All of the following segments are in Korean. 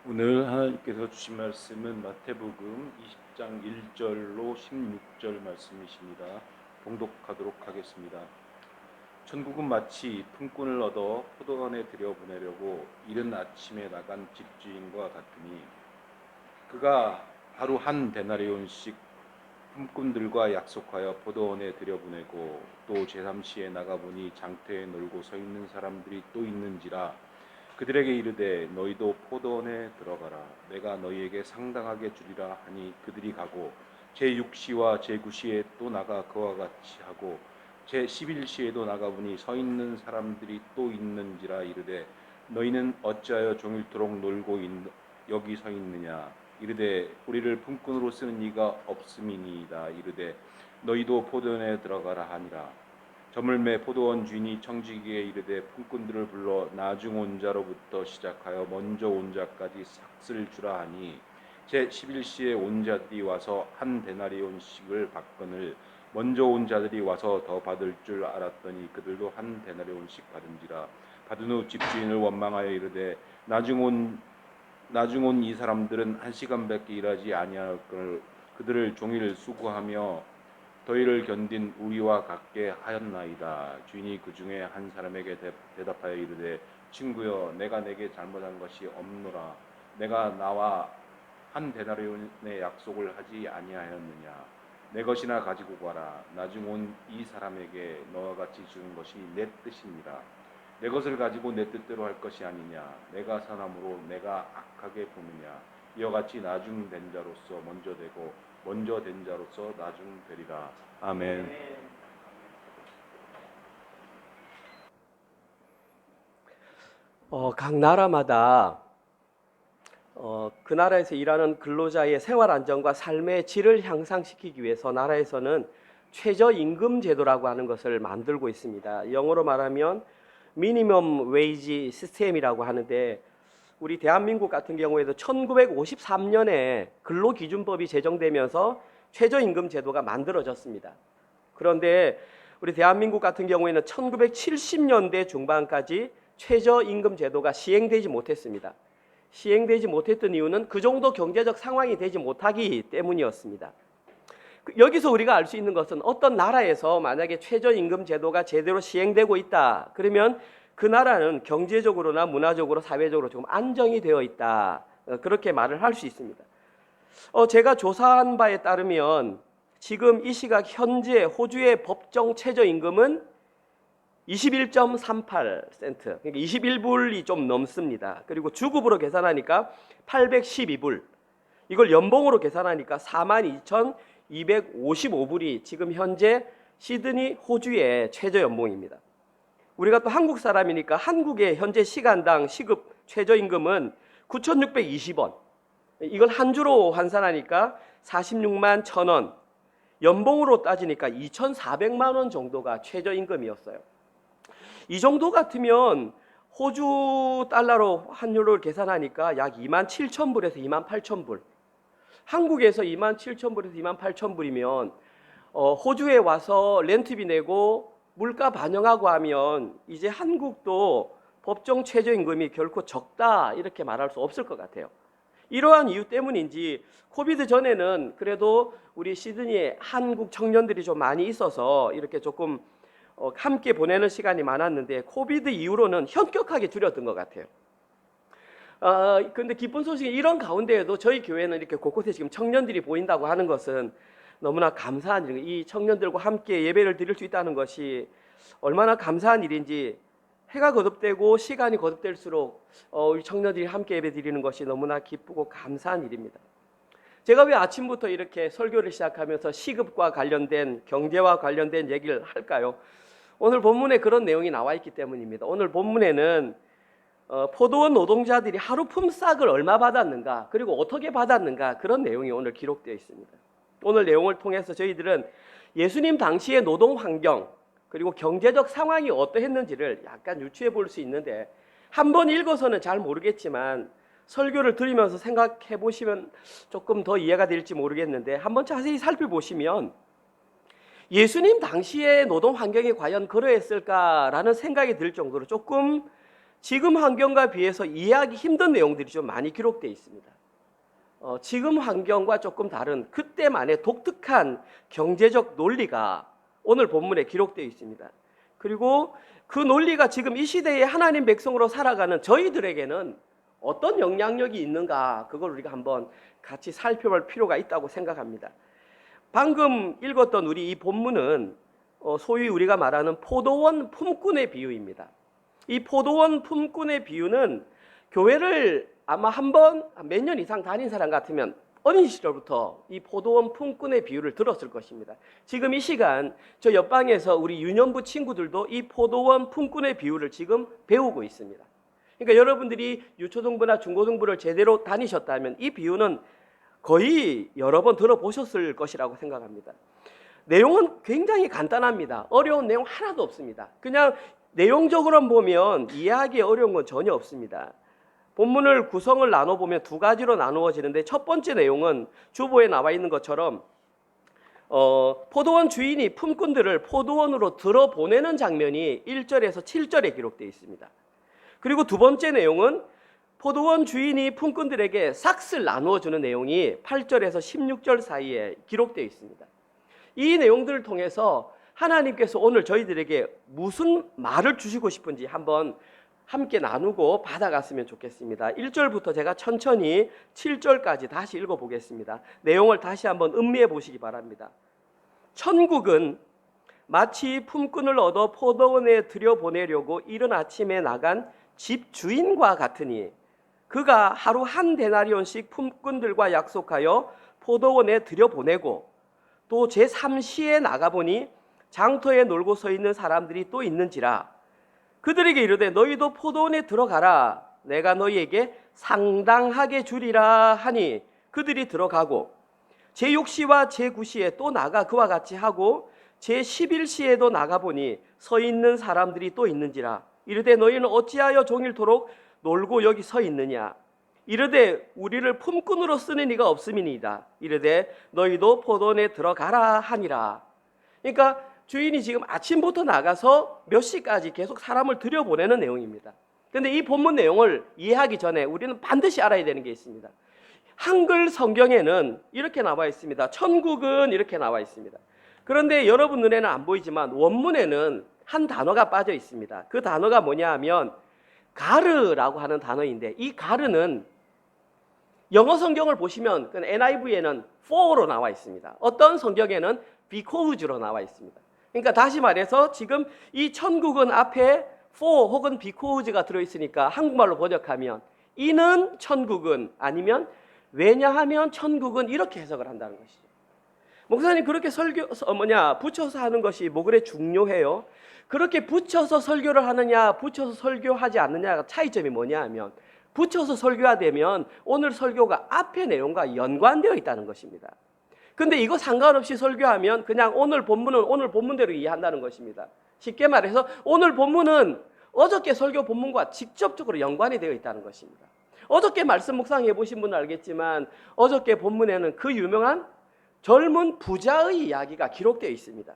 오늘 하나님께서 주신 말씀은 마태복음 20장 1절로 16절 말씀이십니다. 봉독하도록 하겠습니다. 천국은 마치 품꾼을 얻어 포도원에 들여보내려고 이른 아침에 나간 집주인과 같으니 그가 하루 한 데나리온씩 품꾼들과 약속하여 포도원에 들여보내고 또 제3시에 나가보니 장터에 놀고 서 있는 사람들이 또 있는지라 그들에게 이르되 너희도 포도원에 들어가라. 내가 너희에게 상당하게 주리라 하니 그들이 가고 제6시와 제9시에 또 나가 그와 같이 하고 제11시에도 나가보니 서 있는 사람들이 또 있는지라 이르되 너희는 어찌하여 종일토록 놀고 여기 서 있느냐. 이르되 우리를 품꾼으로 쓰는 이가 없음이니이다. 이르되 너희도 포도원에 들어가라 하니라. 저물매 포도원 주인이 청지기에 이르되 품꾼들을 불러 나중 온 자로부터 시작하여 먼저 온 자까지 삭슬 주라 하니 제11시에 온 자들이 와서 한 데나리온씩을 받거늘 먼저 온 자들이 와서 더 받을 줄 알았더니 그들도 한 데나리온씩 받은지라. 받은 후 집주인을 원망하여 이르되 나중 온 이 사람들은 1시간밖에 일하지 아니하였거늘 그들을 종일 수고하며 더위를 견딘 우리와 같게 하였나이다. 주인이 그 중에 한 사람에게 대답하여 이르되 친구여 내가 내게 잘못한 것이 없노라. 내가 나와 한 데나리온의 약속을 하지 아니하였느냐. 내 것이나 가지고 가라. 나중 온 이 사람에게 너와 같이 주는 것이 내 뜻이니라. 내 것을 가지고 내 뜻대로 할 것이 아니냐. 내가 선함으로 내가 악하게 보느냐. 이와 같이 나중 된 자로서 먼저 되고 먼저 된 자로서 나중 되리라. 아멘. 각 나라마다 그 나라에서 일하는 근로자의 생활 안정과 삶의 질을 향상시키기 위해서 나라에서는 최저임금 제도라고 하는 것을 만들고 있습니다. 영어로 말하면 미니멈 웨이지 시스템이라고 하는데 우리 대한민국 같은 경우에도 1953년에 근로기준법이 제정되면서 최저임금 제도가 만들어졌습니다. 그런데 우리 대한민국 같은 경우에는 1970년대 중반까지 최저임금 제도가 시행되지 못했습니다. 시행되지 못했던 이유는 그 정도 경제적 상황이 되지 못하기 때문이었습니다. 여기서 우리가 알 수 있는 것은 어떤 나라에서 만약에 최저임금 제도가 제대로 시행되고 있다. 그러면 그 나라는 경제적으로나 문화적으로 사회적으로 조금 안정이 되어 있다. 그렇게 말을 할 수 있습니다. 제가 조사한 바에 따르면 지금 이 시각 현재 호주의 법정 최저임금은 21.38센트, 그러니까 21불이 좀 넘습니다. 그리고 주급으로 계산하니까 812불, 이걸 연봉으로 계산하니까 42,255불이 지금 현재 시드니 호주의 최저연봉입니다. 우리가 또 한국 사람이니까 한국의 현재 시간당 시급 최저임금은 9,620원, 이걸 한 주로 환산하니까 46만 1,000원, 연봉으로 따지니까 2,400만 원 정도가 최저임금이었어요. 이 정도 같으면 호주 달러로 환율을 계산하니까 약 27,000불에서 28,000불, 한국에서 27,000불에서 28,000불이면 호주에 와서 렌트비 내고 물가 반영하고 하면 이제 한국도 법정 최저임금이 결코 적다 이렇게 말할 수 없을 것 같아요. 이러한 이유 때문인지 코비드 전에는 그래도 우리 시드니에 한국 청년들이 좀 많이 있어서 이렇게 조금 함께 보내는 시간이 많았는데 코비드 이후로는 현격하게 줄였던 것 같아요. 근데 기쁜 소식이 이런 가운데에도 저희 교회는 이렇게 곳곳에 지금 청년들이 보인다고 하는 것은 너무나 감사한 일, 이 청년들과 함께 예배를 드릴 수 있다는 것이 얼마나 감사한 일인지, 해가 거듭되고 시간이 거듭될수록 우리 청년들이 함께 예배 드리는 것이 너무나 기쁘고 감사한 일입니다. 제가 왜 아침부터 이렇게 설교를 시작하면서 시급과 관련된, 경제와 관련된 얘기를 할까요? 오늘 본문에 그런 내용이 나와 있기 때문입니다. 오늘 본문에는 포도원 노동자들이 하루 품삯을 얼마 받았는가, 그리고 어떻게 받았는가, 그런 내용이 오늘 기록되어 있습니다. 오늘 내용을 통해서 저희들은 예수님 당시의 노동 환경 그리고 경제적 상황이 어떠했는지를 약간 유추해 볼 수 있는데, 한번 읽어서는 잘 모르겠지만 설교를 들으면서 생각해 보시면 조금 더 이해가 될지 모르겠는데, 한번 자세히 살펴보시면 예수님 당시의 노동 환경이 과연 그러했을까라는 생각이 들 정도로 조금 지금 환경과 비해서 이해하기 힘든 내용들이 좀 많이 기록되어 있습니다. 지금 환경과 조금 다른 그때만의 독특한 경제적 논리가 오늘 본문에 기록되어 있습니다. 그리고 그 논리가 지금 이 시대에 하나님 백성으로 살아가는 저희들에게는 어떤 영향력이 있는가, 그걸 우리가 한번 같이 살펴볼 필요가 있다고 생각합니다. 방금 읽었던 우리 이 본문은 소위 우리가 말하는 포도원 품꾼의 비유입니다. 이 포도원 품꾼의 비유는 교회를 아마 몇 년 이상 다닌 사람 같으면 어린 시절부터 이 포도원 품꾼의 비유를 들었을 것입니다. 지금 이 시간 저 옆방에서 우리 유년부 친구들도 이 포도원 품꾼의 비유를 지금 배우고 있습니다. 그러니까 여러분들이 유초등부나 중고등부를 제대로 다니셨다면 이 비유는 거의 여러 번 들어보셨을 것이라고 생각합니다. 내용은 굉장히 간단합니다. 어려운 내용 하나도 없습니다. 그냥 내용적으로 보면 이해하기 어려운 건 전혀 없습니다. 본문을 구성을 나눠보면 두 가지로 나누어지는데, 첫 번째 내용은 주보에 나와 있는 것처럼 포도원 주인이 품꾼들을 포도원으로 들어보내는 장면이 1절에서 7절에 기록되어 있습니다. 그리고 두 번째 내용은 포도원 주인이 품꾼들에게 삭스를 나누어주는 내용이 8절에서 16절 사이에 기록되어 있습니다. 이 내용들을 통해서 하나님께서 오늘 저희들에게 무슨 말을 주시고 싶은지 한번 함께 나누고 받아갔으면 좋겠습니다. 1절부터 제가 천천히 7절까지 다시 읽어보겠습니다. 내용을 다시 한번 음미해 보시기 바랍니다. 천국은 마치 품꾼을 얻어 포도원에 들여보내려고 이른 아침에 나간 집주인과 같으니 그가 하루 한 데나리온씩 품꾼들과 약속하여 포도원에 들여보내고 또 제3시에 나가보니 장터에 놀고 서 있는 사람들이 또 있는지라. 그들에게 이르되 너희도 포도원에 들어가라. 내가 너희에게 상당하게 주리라 하니 그들이 들어가고 제6시와 제9시에 또 나가 그와 같이 하고 제11시에도 나가보니 서 있는 사람들이 또 있는지라. 이르되 너희는 어찌하여 종일토록 놀고 여기 서 있느냐. 이르되 우리를 품꾼으로 쓰는 이가 없음이니이다. 이르되 너희도 포도원에 들어가라 하니라. 그러니까 주인이 지금 아침부터 나가서 몇 시까지 계속 사람을 들여보내는 내용입니다. 그런데 이 본문 내용을 이해하기 전에 우리는 반드시 알아야 되는 게 있습니다. 한글 성경에는 이렇게 나와 있습니다. 천국은 이렇게 나와 있습니다. 그런데 여러분 눈에는 안 보이지만 원문에는 한 단어가 빠져 있습니다. 그 단어가 뭐냐 하면 가르라고 하는 단어인데, 이 가르는 영어 성경을 보시면 NIV에는 for로 나와 있습니다. 어떤 성경에는 because로 나와 있습니다. 그러니까 다시 말해서 지금 이 천국은 앞에 for 혹은 because가 들어있으니까 한국말로 번역하면 이는 천국은, 아니면 왜냐하면 천국은, 이렇게 해석을 한다는 것이죠. 목사님 그렇게 붙여서 하는 것이 뭐 그래 중요해요? 그렇게 붙여서 설교를 하느냐 붙여서 설교하지 않느냐가 차이점이 뭐냐 하면, 붙여서 설교하되면 오늘 설교가 앞의 내용과 연관되어 있다는 것입니다. 근데 이거 상관없이 설교하면 그냥 오늘 본문은 오늘 본문대로 이해한다는 것입니다. 쉽게 말해서 오늘 본문은 어저께 설교 본문과 직접적으로 연관이 되어 있다는 것입니다. 어저께 말씀 묵상해 보신 분은 알겠지만 어저께 본문에는 그 유명한 젊은 부자의 이야기가 기록되어 있습니다.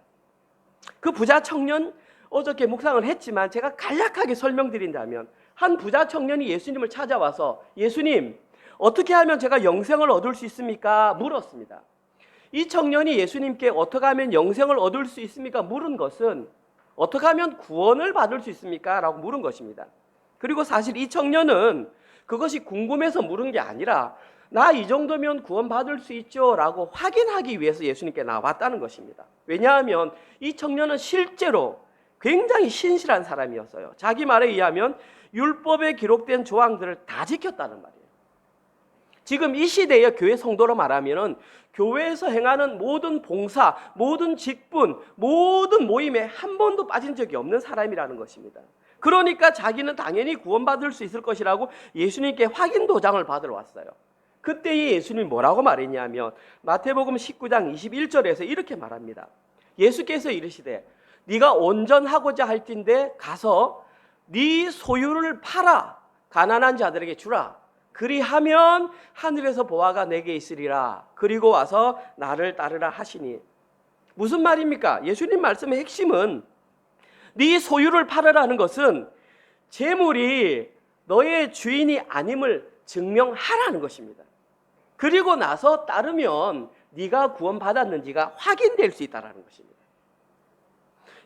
그 부자 청년, 어저께 묵상을 했지만 제가 간략하게 설명드린다면, 한 부자 청년이 예수님을 찾아와서 예수님, 어떻게 하면 제가 영생을 얻을 수 있습니까? 물었습니다. 이 청년이 예수님께 어떻게 하면 영생을 얻을 수 있습니까? 물은 것은 어떻게 하면 구원을 받을 수 있습니까? 라고 물은 것입니다. 그리고 사실 이 청년은 그것이 궁금해서 물은 게 아니라 나 이 정도면 구원받을 수 있죠 라고 확인하기 위해서 예수님께 나왔다는 것입니다. 왜냐하면 이 청년은 실제로 굉장히 신실한 사람이었어요. 자기 말에 의하면 율법에 기록된 조항들을 다 지켰다는 말이에요. 지금 이 시대의 교회 성도로 말하면 교회에서 행하는 모든 봉사, 모든 직분, 모든 모임에 한 번도 빠진 적이 없는 사람이라는 것입니다. 그러니까 자기는 당연히 구원받을 수 있을 것이라고 예수님께 확인 도장을 받으러 왔어요. 그때 예수님이 뭐라고 말했냐면 마태복음 19장 21절에서 이렇게 말합니다. 예수께서 이르시되 네가 온전하고자 할진대 가서 네 소유를 팔아 가난한 자들에게 주라. 그리하면 하늘에서 보화가 내게 있으리라. 그리고 와서 나를 따르라 하시니. 무슨 말입니까? 예수님 말씀의 핵심은 네 소유를 팔으라는 것은 재물이 너의 주인이 아님을 증명하라는 것입니다. 그리고 나서 따르면 네가 구원받았는지가 확인될 수 있다는 것입니다.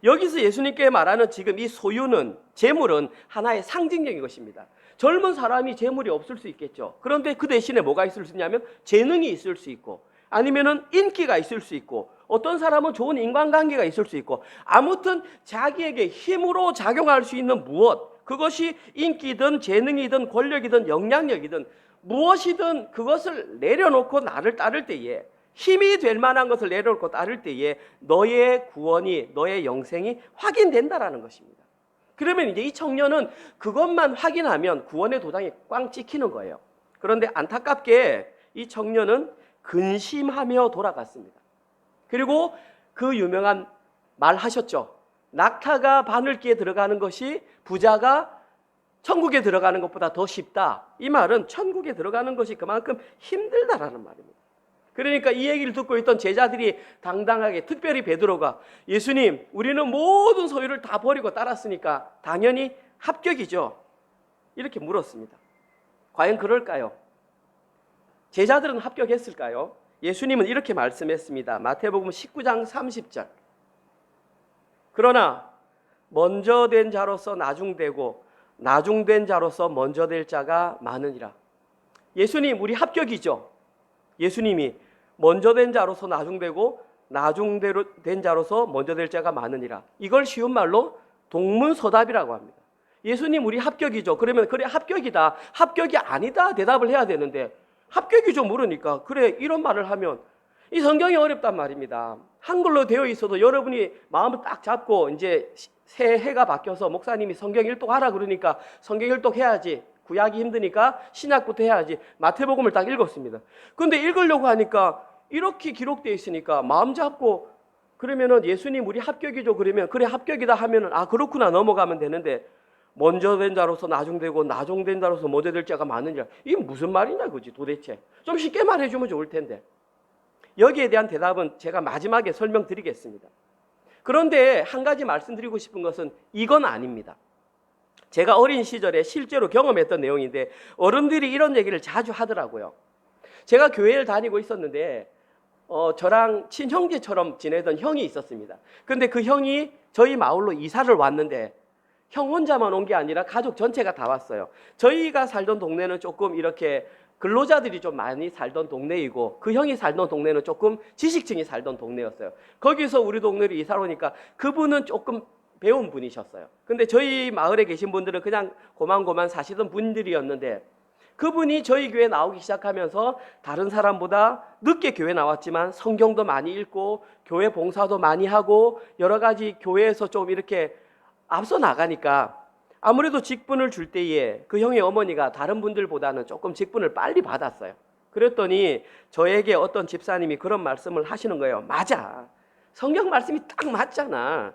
여기서 예수님께 말하는 지금 이 소유는, 재물은 하나의 상징적인 것입니다. 젊은 사람이 재물이 없을 수 있겠죠. 그런데 그 대신에 뭐가 있을 수 있냐면 재능이 있을 수 있고, 아니면은 인기가 있을 수 있고, 어떤 사람은 좋은 인간관계가 있을 수 있고, 아무튼 자기에게 힘으로 작용할 수 있는 무엇, 그것이 인기든 재능이든 권력이든 영향력이든 무엇이든 그것을 내려놓고 나를 따를 때에, 힘이 될 만한 것을 내려놓고 따를 때에 너의 구원이, 너의 영생이 확인된다라는 것입니다. 그러면 이제 이 청년은 그것만 확인하면 구원의 도장이 꽝 찍히는 거예요. 그런데 안타깝게 이 청년은 근심하며 돌아갔습니다. 그리고 그 유명한 말 하셨죠. 낙타가 바늘기에 들어가는 것이 부자가 천국에 들어가는 것보다 더 쉽다. 이 말은 천국에 들어가는 것이 그만큼 힘들다라는 말입니다. 그러니까 이 얘기를 듣고 있던 제자들이 당당하게, 특별히 베드로가, 예수님, 우리는 모든 소유를 다 버리고 따랐으니까 당연히 합격이죠. 이렇게 물었습니다. 과연 그럴까요? 제자들은 합격했을까요? 예수님은 이렇게 말씀했습니다. 마태복음 19장 30절. 그러나 먼저 된 자로서 나중되고 나중된 자로서 먼저 될 자가 많으니라. 예수님, 우리 합격이죠. 예수님이 먼저 된 자로서 나중되고 나중된 자로서 먼저 될 자가 많으니라. 이걸 쉬운 말로 동문서답이라고 합니다. 예수님, 우리 합격이죠. 그러면 그래, 합격이다, 합격이 아니다 대답을 해야 되는데 합격이죠 물으니까 그래, 이런 말을 하면 이 성경이 어렵단 말입니다. 한글로 되어 있어도 여러분이 마음을 딱 잡고 이제 새해가 바뀌어서 목사님이 성경 일독하라 그러니까 성경 일독해야지, 구약이 힘드니까 신약부터 해야지, 마태복음을 딱 읽었습니다. 그런데 읽으려고 하니까 이렇게 기록되어 있으니까 마음 잡고, 그러면은 예수님 우리 합격이죠 그러면 그래 합격이다 하면은 아 그렇구나 넘어가면 되는데, 먼저 된 자로서 나중되고 나중된 자로서 먼저 될 자가 많으냐, 이게 무슨 말이냐 그지 도대체. 좀 쉽게 말해주면 좋을 텐데. 여기에 대한 대답은 제가 마지막에 설명드리겠습니다. 그런데 한 가지 말씀드리고 싶은 것은 이건 아닙니다. 제가 어린 시절에 실제로 경험했던 내용인데 어른들이 이런 얘기를 자주 하더라고요. 제가 교회를 다니고 있었는데 저랑 친형제처럼 지내던 형이 있었습니다. 근데 그 형이 저희 마을로 이사를 왔는데 형 혼자만 온 게 아니라 가족 전체가 다 왔어요. 저희가 살던 동네는 조금 이렇게 근로자들이 좀 많이 살던 동네이고 그 형이 살던 동네는 조금 지식층이 살던 동네였어요. 거기서 우리 동네로 이사를 오니까 그분은 조금 배운 분이셨어요. 근데 저희 마을에 계신 분들은 그냥 고만고만 사시던 분들이었는데 그분이 저희 교회 나오기 시작하면서 다른 사람보다 늦게 교회 나왔지만 성경도 많이 읽고 교회 봉사도 많이 하고 여러 가지 교회에서 좀 이렇게 앞서 나가니까 아무래도 직분을 줄 때에 그 형의 어머니가 다른 분들보다는 조금 직분을 빨리 받았어요. 그랬더니 저에게 어떤 집사님이 그런 말씀을 하시는 거예요. 맞아, 성경 말씀이 딱 맞잖아.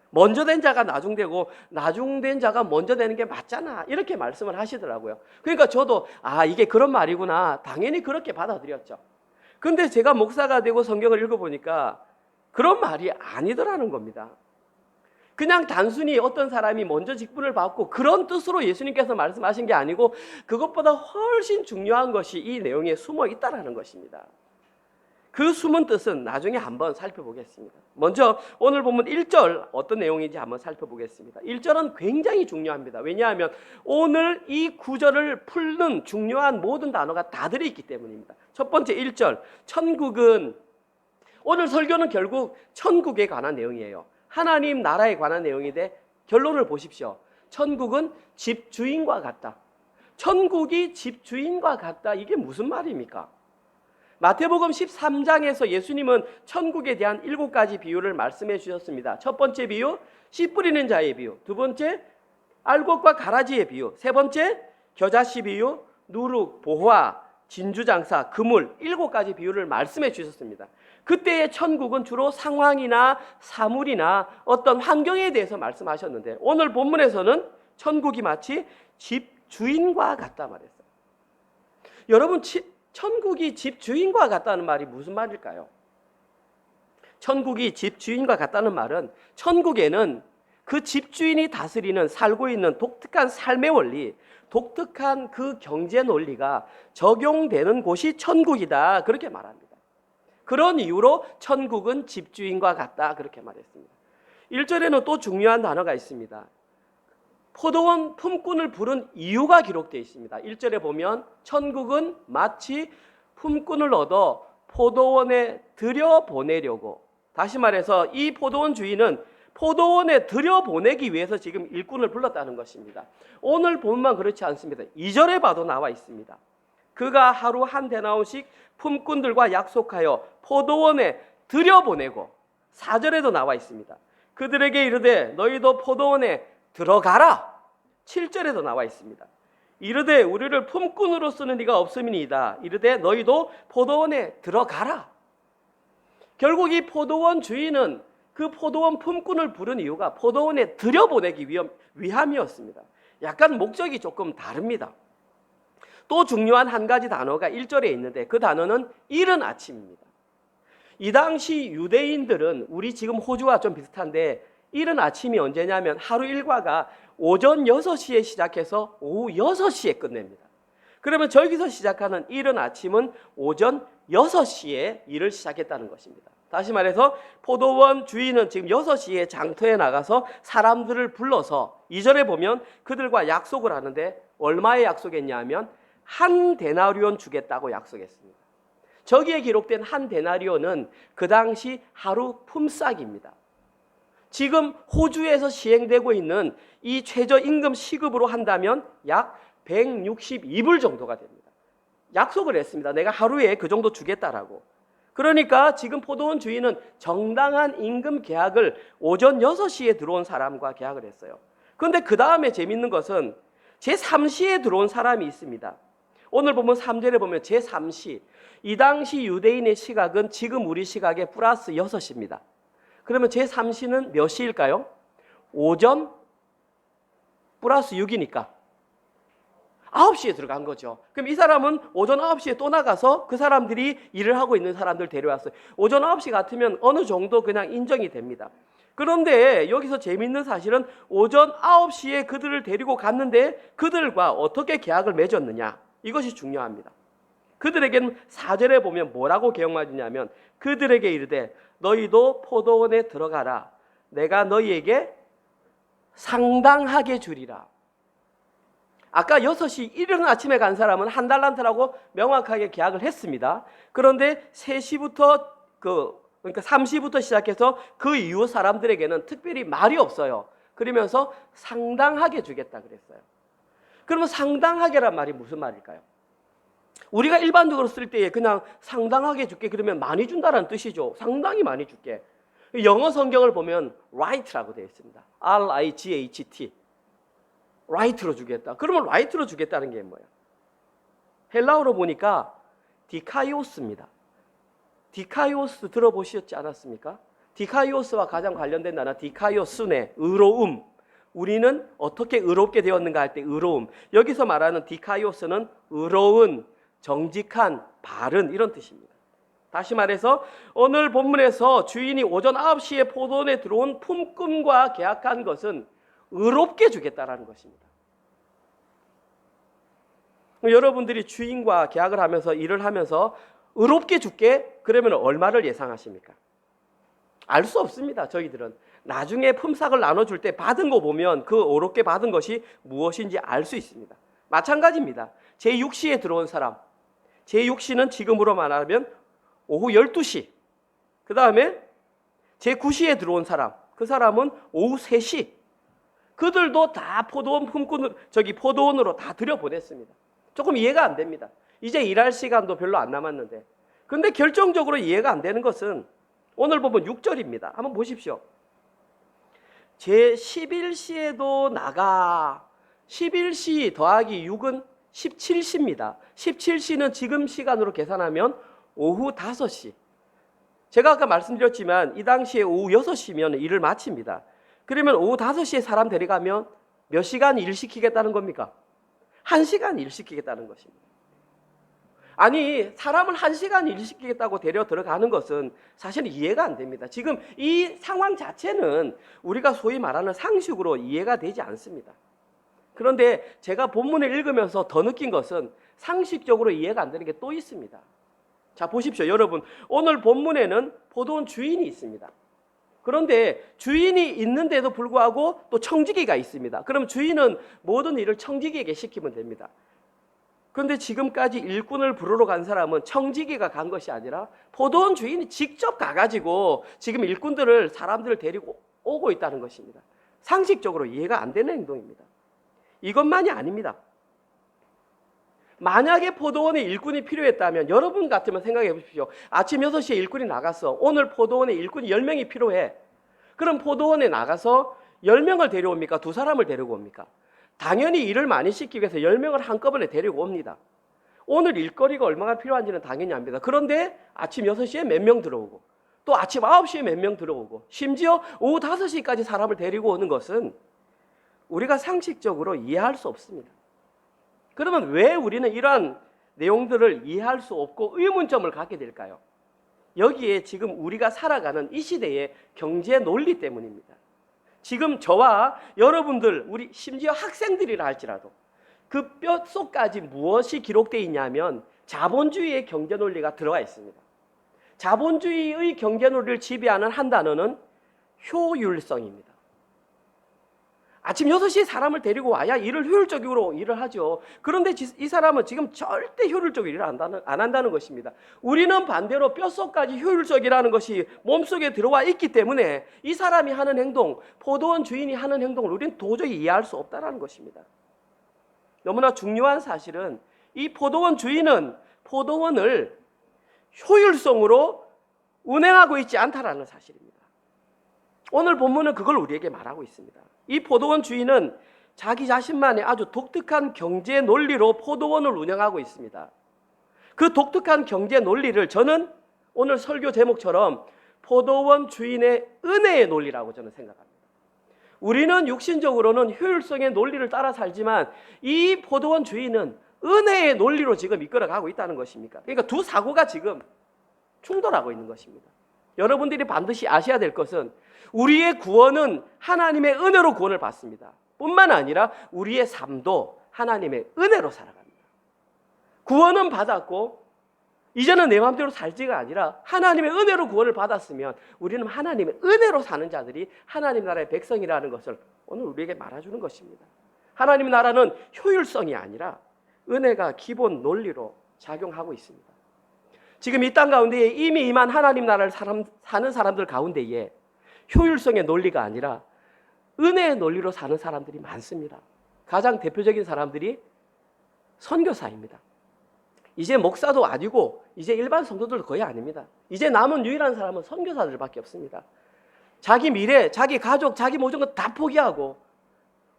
먼저 된 자가 나중되고 나중된 자가 먼저 되는 게 맞잖아. 이렇게 말씀을 하시더라고요. 그러니까 저도 아 이게 그런 말이구나, 당연히 그렇게 받아들였죠. 근데 제가 목사가 되고 성경을 읽어보니까 그런 말이 아니더라는 겁니다. 그냥 단순히 어떤 사람이 먼저 직분을 받고 그런 뜻으로 예수님께서 말씀하신 게 아니고 그것보다 훨씬 중요한 것이 이 내용에 숨어 있다는 것입니다. 그 숨은 뜻은 나중에 한번 살펴보겠습니다. 먼저 오늘 본문 1절 어떤 내용인지 한번 살펴보겠습니다. 1절은 굉장히 중요합니다. 왜냐하면 오늘 이 구절을 풀는 중요한 모든 단어가 다 들어있기 때문입니다. 첫 번째 1절, 천국은, 오늘 설교는 결국 천국에 관한 내용이에요. 하나님 나라에 관한 내용인데 결론을 보십시오. 천국은 집주인과 같다. 천국이 집주인과 같다. 이게 무슨 말입니까? 마태복음 13장에서 예수님은 천국에 대한 7가지 비유를 말씀해 주셨습니다. 첫 번째 비유, 씨 뿌리는 자의 비유. 두 번째, 알곡과 가라지의 비유. 세 번째, 겨자씨 비유, 누룩, 보화, 진주장사, 그물, 7가지 비유를 말씀해 주셨습니다. 그때의 천국은 주로 상황이나 사물이나 어떤 환경에 대해서 말씀하셨는데 오늘 본문에서는 천국이 마치 집주인과 같다 말했어요. 여러분, 천국이 집주인과 같다는 말이 무슨 말일까요? 천국이 집주인과 같다는 말은 천국에는 그 집주인이 다스리는 살고 있는 독특한 삶의 원리, 독특한 그 경제 논리가 적용되는 곳이 천국이다. 그렇게 말합니다. 그런 이유로 천국은 집주인과 같다. 그렇게 말했습니다. 1절에는 또 중요한 단어가 있습니다. 포도원 품꾼을 부른 이유가 기록되어 있습니다. 1절에 보면 천국은 마치 품꾼을 얻어 포도원에 들여보내려고, 다시 말해서 이 포도원 주인은 포도원에 들여보내기 위해서 지금 일꾼을 불렀다는 것입니다. 오늘 본문만 그렇지 않습니다. 2절에 봐도 나와 있습니다. 그가 하루 한 데나온씩 품꾼들과 약속하여 포도원에 들여보내고, 4절에도 나와 있습니다. 그들에게 이르되 너희도 포도원에 들어가라. 7절에도 나와 있습니다. 이르되 우리를 품꾼으로 쓰는 이가 없음이니이다. 이르되 너희도 포도원에 들어가라. 결국 이 포도원 주인은 그 포도원 품꾼을 부른 이유가 포도원에 들여보내기 위함이었습니다. 약간 목적이 조금 다릅니다. 또 중요한 한 가지 단어가 1절에 있는데 그 단어는 이른 아침입니다. 이 당시 유대인들은 우리 지금 호주와 좀 비슷한데 이른 아침이 언제냐면 하루 일과가 오전 6시에 시작해서 오후 6시에 끝냅니다. 그러면 저기서 시작하는 이른 아침은 오전 6시에 일을 시작했다는 것입니다. 다시 말해서 포도원 주인은 지금 6시에 장터에 나가서 사람들을 불러서 2절에 보면 그들과 약속을 하는데 얼마에 약속했냐 하면 한 데나리온 주겠다고 약속했습니다. 저기에 기록된 한 데나리온은 그 당시 하루 품삯입니다. 지금 호주에서 시행되고 있는 이 최저임금 시급으로 한다면 약 162불 정도가 됩니다. 약속을 했습니다. 내가 하루에 그 정도 주겠다라고. 그러니까 지금 포도원 주인은 정당한 임금 계약을 오전 6시에 들어온 사람과 계약을 했어요. 그런데 그 다음에 재밌는 것은 제3시에 들어온 사람이 있습니다. 오늘 보면 3절에 보면 제3시, 이 당시 유대인의 시각은 지금 우리 시각의 플러스 6시입니다. 그러면 제3시는 몇 시일까요? 오전 플러스 6이니까 9시에 들어간 거죠. 그럼 이 사람은 오전 9시에 또 나가서 그 사람들이 일을 하고 있는 사람들 데려왔어요. 오전 9시 같으면 어느 정도 그냥 인정이 됩니다. 그런데 여기서 재미있는 사실은 오전 9시에 그들을 데리고 갔는데 그들과 어떻게 계약을 맺었느냐, 이것이 중요합니다. 그들에게는 4절에 보면 뭐라고 계약맺느냐면 그들에게 이르되 너희도 포도원에 들어가라. 내가 너희에게 상당하게 주리라. 아까 6시 이른 아침에 간 사람은 한 달란트라고 명확하게 계약을 했습니다. 그런데 3시부터 그러니까 3시부터 시작해서 그 이후 사람들에게는 특별히 말이 없어요. 그러면서 상당하게 주겠다 그랬어요. 그러면 상당하게란 말이 무슨 말일까요? 우리가 일반적으로 쓸 때에 그냥 상당하게 줄게 그러면 많이 준다라는 뜻이죠. 상당히 많이 줄게. 영어 성경을 보면 right라고 되어 있습니다. R-I-G-H-T. right로 주겠다. 그러면 right로 주겠다는 게 뭐예요? 헬라어로 보니까 디카이오스입니다. 디카이오스 들어보셨지 않았습니까? 디카이오스와 가장 관련된 단어 디카이오스네, 의로움. 우리는 어떻게 의롭게 되었는가 할 때 의로움. 여기서 말하는 디카이오스는 의로운, 정직한, 바른 이런 뜻입니다. 다시 말해서 오늘 본문에서 주인이 오전 9시에 포도원에 들어온 품꾼과 계약한 것은 의롭게 주겠다라는 것입니다. 여러분들이 주인과 계약을 하면서 일을 하면서 의롭게 줄게 그러면 얼마를 예상하십니까? 알 수 없습니다. 저희들은 나중에 품삯을 나눠줄 때 받은 거 보면 그 의롭게 받은 것이 무엇인지 알 수 있습니다. 마찬가지입니다. 제6시에 들어온 사람, 제6시는 지금으로 말하면 오후 12시, 그 다음에 제9시에 들어온 사람, 그 사람은 오후 3시. 그들도 다 포도원 포도원으로 다 들여보냈습니다. 조금 이해가 안 됩니다. 이제 일할 시간도 별로 안 남았는데. 근데 결정적으로 이해가 안 되는 것은 오늘 보면 6절입니다. 한번 보십시오. 제11시에도 나가. 11시 더하기 6은 17시입니다. 17시는 지금 시간으로 계산하면 오후 5시. 제가 아까 말씀드렸지만 이 당시에 오후 6시면 일을 마칩니다. 그러면 오후 5시에 사람 데려가면 몇 시간 일 시키겠다는 겁니까? 1시간 일 시키겠다는 것입니다. 아니 사람을 1시간 일시키겠다고 데려 들어가는 것은 사실은 이해가 안 됩니다. 지금 이 상황 자체는 우리가 소위 말하는 상식으로 이해가 되지 않습니다. 그런데 제가 본문을 읽으면서 더 느낀 것은 상식적으로 이해가 안 되는 게 또 있습니다. 자, 보십시오. 여러분, 오늘 본문에는 포도원 주인이 있습니다. 그런데 주인이 있는데도 불구하고 또 청지기가 있습니다. 그럼 주인은 모든 일을 청지기에게 시키면 됩니다. 그런데 지금까지 일꾼을 부르러 간 사람은 청지기가 간 것이 아니라 포도원 주인이 직접 가가지고 지금 일꾼들을, 사람들을 데리고 오고 있다는 것입니다. 상식적으로 이해가 안 되는 행동입니다. 이것만이 아닙니다. 만약에 포도원에 일꾼이 필요했다면 여러분 같으면 생각해 보십시오. 아침 6시에 일꾼이 나갔어. 오늘 포도원에 일꾼이 10명이 필요해. 그럼 포도원에 나가서 10명을 데려옵니까? 2사람을 데리고 옵니까? 당연히 일을 많이 시키기 위해서 10명을 한꺼번에 데리고 옵니다. 오늘 일거리가 얼마나 필요한지는 당연히 압니다. 그런데 아침 6시에 몇 명 들어오고 또 아침 9시에 몇 명 들어오고 심지어 오후 5시까지 사람을 데리고 오는 것은 우리가 상식적으로 이해할 수 없습니다. 그러면 왜 우리는 이러한 내용들을 이해할 수 없고 의문점을 갖게 될까요? 여기에 지금 우리가 살아가는 이 시대의 경제 논리 때문입니다. 지금 저와 여러분들, 우리 심지어 학생들이라 할지라도 그 뼛속까지 무엇이 기록되어 있냐면 자본주의의 경제 논리가 들어가 있습니다. 자본주의의 경제 논리를 지배하는 한 단어는 효율성입니다. 아침 6시에 사람을 데리고 와야 일을 효율적으로 일을 하죠. 그런데 이 사람은 지금 절대 효율적으로 일을 안 한다는 것입니다. 우리는 반대로 뼛속까지 효율적이라는 것이 몸속에 들어와 있기 때문에 이 사람이 하는 행동, 포도원 주인이 하는 행동을 우리는 도저히 이해할 수 없다는 것입니다. 너무나 중요한 사실은 이 포도원 주인은 포도원을 효율성으로 운행하고 있지 않다는 사실입니다. 오늘 본문은 그걸 우리에게 말하고 있습니다. 이 포도원 주인은 자기 자신만의 아주 독특한 경제 논리로 포도원을 운영하고 있습니다. 그 독특한 경제 논리를 저는 오늘 설교 제목처럼 포도원 주인의 은혜의 논리라고 저는 생각합니다. 우리는 육신적으로는 효율성의 논리를 따라 살지만 이 포도원 주인은 은혜의 논리로 지금 이끌어가고 있다는 것입니까? 그러니까 두 사고가 지금 충돌하고 있는 것입니다. 여러분들이 반드시 아셔야 될 것은 우리의 구원은 하나님의 은혜로 구원을 받습니다. 뿐만 아니라 우리의 삶도 하나님의 은혜로 살아갑니다. 구원은 받았고 이제는 내 마음대로 살지가 아니라 하나님의 은혜로 구원을 받았으면 우리는 하나님의 은혜로 사는 자들이 하나님 나라의 백성이라는 것을 오늘 우리에게 말해주는 것입니다. 하나님 나라는 효율성이 아니라 은혜가 기본 논리로 작용하고 있습니다. 지금 이 땅 가운데에 이미 임한 하나님 나라를 사는 사람들 가운데에 효율성의 논리가 아니라 은혜의 논리로 사는 사람들이 많습니다. 가장 대표적인 사람들이 선교사입니다. 이제 목사도 아니고 이제 일반 성도들도 거의 아닙니다. 이제 남은 유일한 사람은 선교사들밖에 없습니다. 자기 미래, 자기 가족, 자기 모든 것 다 포기하고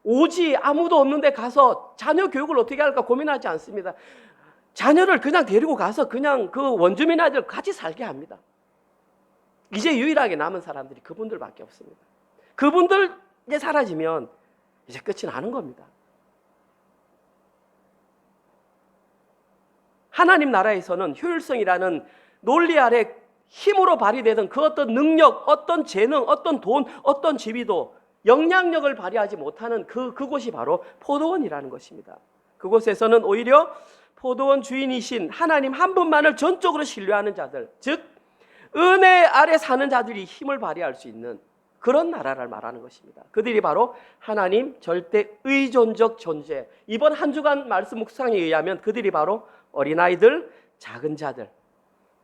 오지 아무도 없는데 가서 자녀 교육을 어떻게 할까 고민하지 않습니다. 자녀를 그냥 데리고 가서 그냥 그 원주민 아이들 같이 살게 합니다. 이제 유일하게 남은 사람들이 그분들밖에 없습니다. 그분들 이제 사라지면 이제 끝이 나는 겁니다. 하나님 나라에서는 효율성이라는 논리 아래 힘으로 발휘되던 그 어떤 능력, 어떤 재능, 어떤 돈, 어떤 지위도 영향력을 발휘하지 못하는 그곳이 바로 포도원이라는 것입니다. 그곳에서는 오히려 포도원 주인이신 하나님 한 분만을 전적으로 신뢰하는 자들, 즉 은혜 아래 사는 자들이 힘을 발휘할 수 있는 그런 나라를 말하는 것입니다. 그들이 바로 하나님 절대 의존적 존재. 이번 한 주간 말씀 묵상에 의하면 그들이 바로 어린아이들, 작은 자들,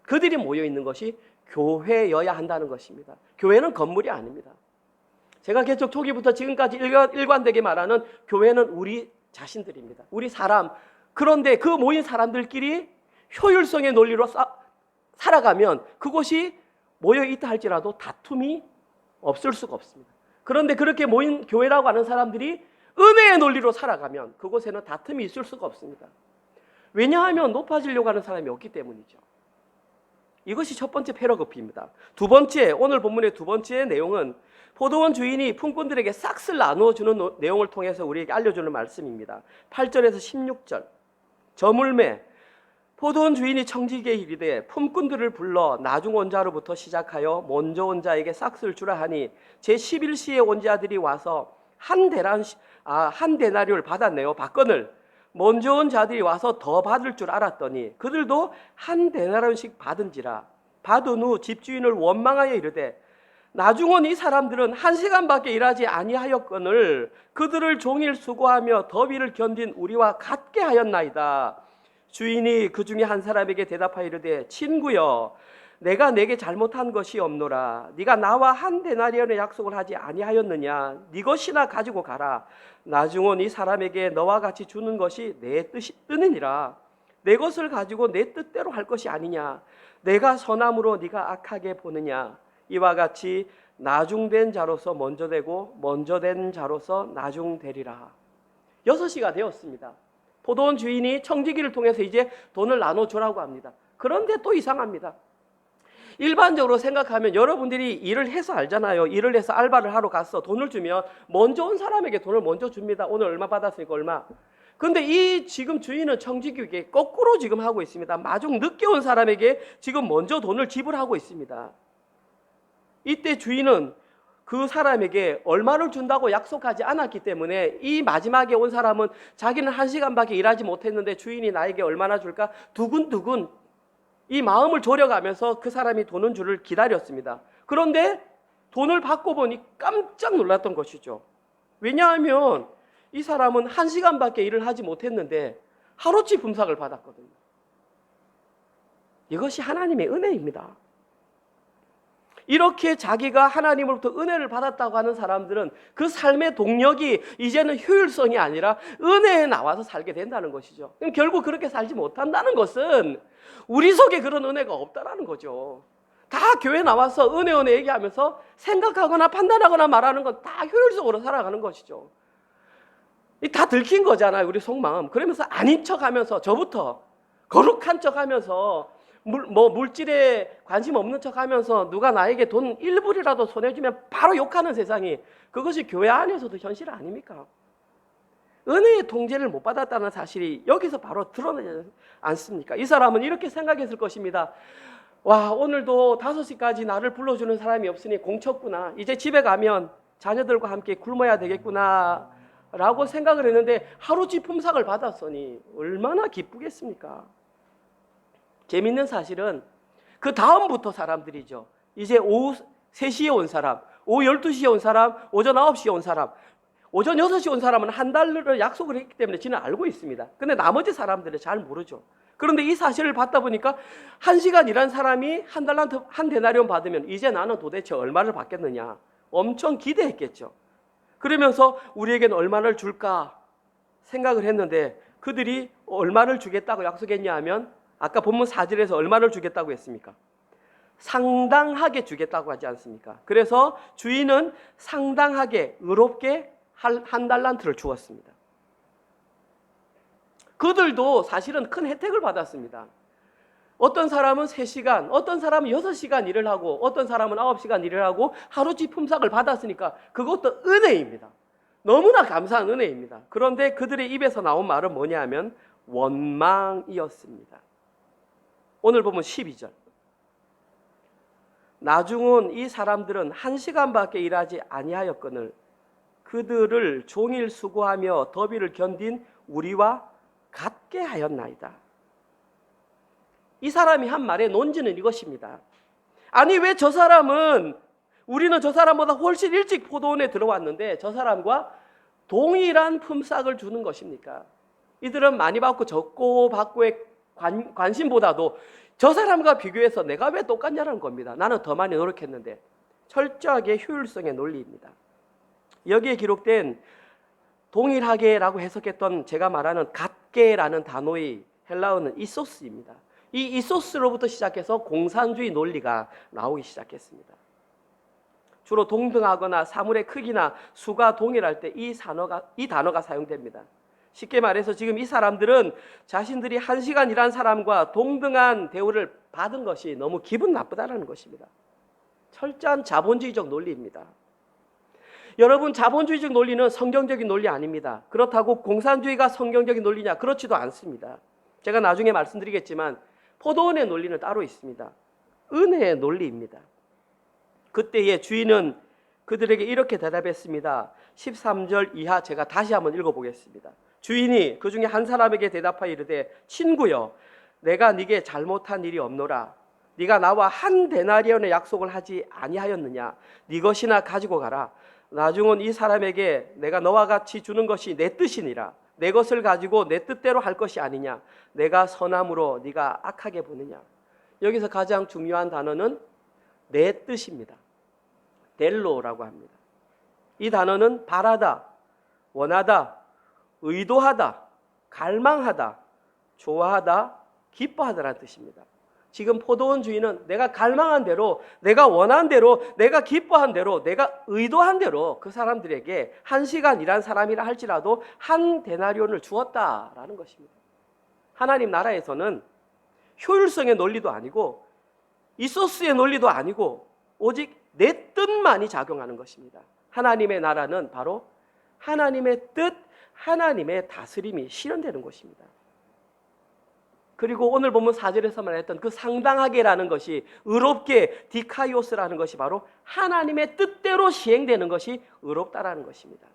그들이 모여 있는 것이 교회여야 한다는 것입니다. 교회는 건물이 아닙니다. 제가 개척 초기부터 지금까지 일관되게 말하는 교회는 우리 자신들입니다. 우리 사람. 그런데 그 모인 사람들끼리 효율성의 논리로 살아가면 그곳이 모여 있다 할지라도 다툼이 없을 수가 없습니다. 그런데 그렇게 모인 교회라고 하는 사람들이 은혜의 논리로 살아가면 그곳에는 다툼이 있을 수가 없습니다. 왜냐하면 높아지려고 하는 사람이 없기 때문이죠. 이것이 첫 번째 패러그피입니다. 두 번째, 오늘 본문의 두 번째 내용은 포도원 주인이 품꾼들에게 싹쓸 나누어주는 내용을 통해서 우리에게 알려주는 말씀입니다. 8절에서 16절. 저물매, 포도원 주인이 청지기에 이르되 품꾼들을 불러 나중 온 자로부터 시작하여 먼저 온 자에게 싹쓸 주라 하니 제 11시에 온 자들이 와서 한 데나리온을 받았네요. 박건을. 먼저 온 자들이 와서 더 받을 줄 알았더니 그들도 한 데나리온씩 받은지라. 받은 후 집주인을 원망하여 이르되 나중 온 이 사람들은 1시간밖에 일하지 아니하였거늘 그들을 종일 수고하며 더위를 견딘 우리와 같게 하였나이다. 주인이 그 중에 한 사람에게 대답하여 이르되 친구여 내가 내게 잘못한 것이 없노라. 네가 나와 한 데나리온의 약속을 하지 아니하였느냐. 네 것이나 가지고 가라. 나중 온 이 사람에게 너와 같이 주는 것이 내 뜻이니라. 내 것을 가지고 내 뜻대로 할 것이 아니냐. 내가 선함으로 네가 악하게 보느냐. 이와 같이 나중된 자로서 먼저 되고 먼저 된 자로서 나중되리라. 6시가 되었습니다. 포도원 주인이 청지기를 통해서 이제 돈을 나눠주라고 합니다. 그런데 또 이상합니다. 일반적으로 생각하면 여러분들이 일을 해서 알잖아요. 일을 해서 알바를 하러 갔어. 돈을 주면 먼저 온 사람에게 돈을 먼저 줍니다. 오늘 얼마 받았으니까 얼마. 근데 이 지금 주인은 청지기에게 거꾸로 지금 하고 있습니다. 마중 늦게 온 사람에게 지금 먼저 돈을 지불하고 있습니다. 이때 주인은 그 사람에게 얼마를 준다고 약속하지 않았기 때문에 이 마지막에 온 사람은 자기는 1시간밖에 일하지 못했는데 주인이 나에게 얼마나 줄까 두근두근 이 마음을 졸여가면서 그 사람이 돈을 줄을 기다렸습니다. 그런데 돈을 받고 보니 깜짝 놀랐던 것이죠. 왜냐하면 이 사람은 1시간밖에 일을 하지 못했는데 하루치 품삯을 받았거든요. 이것이 하나님의 은혜입니다. 이렇게 자기가 하나님으로부터 은혜를 받았다고 하는 사람들은 그 삶의 동력이 이제는 효율성이 아니라 은혜에 나와서 살게 된다는 것이죠. 그럼 결국 그렇게 살지 못한다는 것은 우리 속에 그런 은혜가 없다라는 거죠. 다 교회 나와서 은혜 얘기하면서 생각하거나 판단하거나 말하는 건 다 효율적으로 살아가는 것이죠. 다 들킨 거잖아요, 우리 속마음. 그러면서 아닌 척하면서 저부터 거룩한 척하면서 물질에 관심 없는 척하면서 누가 나에게 돈 1불이라도 손에 주면 바로 욕하는 세상이 그것이 교회 안에서도 현실 아닙니까? 은혜의 통제를 못 받았다는 사실이 여기서 바로 드러나지 않습니까? 이 사람은 이렇게 생각했을 것입니다. 와, 오늘도 5시까지 나를 불러주는 사람이 없으니 공쳤구나. 이제 집에 가면 자녀들과 함께 굶어야 되겠구나 라고 생각을 했는데 하루치 품삯을 받았으니 얼마나 기쁘겠습니까? 재밌는 사실은 그 다음부터 사람들이죠. 이제 오후 3시에 온 사람, 오후 12시에 온 사람, 오전 9시에 온 사람, 오전 6시에 온 사람은 한 달을 약속을 했기 때문에 저는 알고 있습니다. 근데 나머지 사람들은 잘 모르죠. 그런데 이 사실을 받다 보니까 1시간 일한 사람이 한 데나리온 받으면 이제 나는 도대체 얼마를 받겠느냐 엄청 기대했겠죠. 그러면서 우리에게는 얼마를 줄까 생각을 했는데 그들이 얼마를 주겠다고 약속했냐 하면 아까 본문 4절에서 얼마를 주겠다고 했습니까? 상당하게 주겠다고 하지 않습니까? 그래서 주인은 상당하게 의롭게 한 달란트를 주었습니다. 그들도 사실은 큰 혜택을 받았습니다. 어떤 사람은 3시간, 어떤 사람은 6시간 일을 하고 어떤 사람은 9시간 일을 하고 하루치 품삯을 받았으니까 그것도 은혜입니다. 너무나 감사한 은혜입니다. 그런데 그들의 입에서 나온 말은 뭐냐 하면 원망이었습니다. 오늘 보면 12절. 나중 온 이 사람들은 1시간밖에 일하지 아니하였거늘 그들을 종일 수고하며 더위를 견딘 우리와 같게 하였나이다. 이 사람이 한 말의 논지는 이것입니다. 아니 왜 저 사람은 우리는 저 사람보다 훨씬 일찍 포도원에 들어왔는데 저 사람과 동일한 품삯을 주는 것입니까? 이들은 많이 받고 적고 받고의 관심보다도 저 사람과 비교해서 내가 왜 똑같냐는 겁니다. 나는 더 많이 노력했는데. 철저하게 효율성의 논리입니다. 여기에 기록된 동일하게라고 해석했던 제가 말하는 같게라는 단어의 헬라어는 이소스입니다. 이 이소스로부터 시작해서 공산주의 논리가 나오기 시작했습니다. 주로 동등하거나 사물의 크기나 수가 동일할 때 이 단어가 사용됩니다. 쉽게 말해서 지금 이 사람들은 자신들이 1시간 일한 사람과 동등한 대우를 받은 것이 너무 기분 나쁘다는 것입니다. 철저한 자본주의적 논리입니다. 여러분, 자본주의적 논리는 성경적인 논리 아닙니다. 그렇다고 공산주의가 성경적인 논리냐? 그렇지도 않습니다. 제가 나중에 말씀드리겠지만 포도원의 논리는 따로 있습니다. 은혜의 논리입니다. 그때의 주인은 그들에게 이렇게 대답했습니다. 13절 이하 제가 다시 한번 읽어보겠습니다. 주인이 그 중에 한 사람에게 대답하여 이르되 친구여 내가 네게 잘못한 일이 없노라. 네가 나와 한 데나리온의 약속을 하지 아니하였느냐. 네 것이나 가지고 가라. 나중은 이 사람에게 내가 너와 같이 주는 것이 내 뜻이니라. 내 것을 가지고 내 뜻대로 할 것이 아니냐. 내가 선함으로 네가 악하게 보느냐. 여기서 가장 중요한 단어는 내 뜻입니다. 델로라고 합니다. 이 단어는 바라다, 원하다, 의도하다, 갈망하다, 좋아하다, 기뻐하다라는 뜻입니다. 지금 포도원 주인은 내가 갈망한 대로, 내가 원한 대로, 내가 기뻐한 대로, 내가 의도한 대로 그 사람들에게 1시간 일한 사람이라 할지라도 한 데나리온을 주었다라는 것입니다. 하나님 나라에서는 효율성의 논리도 아니고 이소스의 논리도 아니고 오직 내 뜻만이 작용하는 것입니다. 하나님의 나라는 바로 하나님의 뜻, 하나님의 다스림이 실현되는 것입니다. 그리고 오늘 본문 4절에서 말했던 그 상당하게라는 것이, 의롭게, 디카이오스라는 것이 바로 하나님의 뜻대로 시행되는 것이 의롭다라는 것입니다.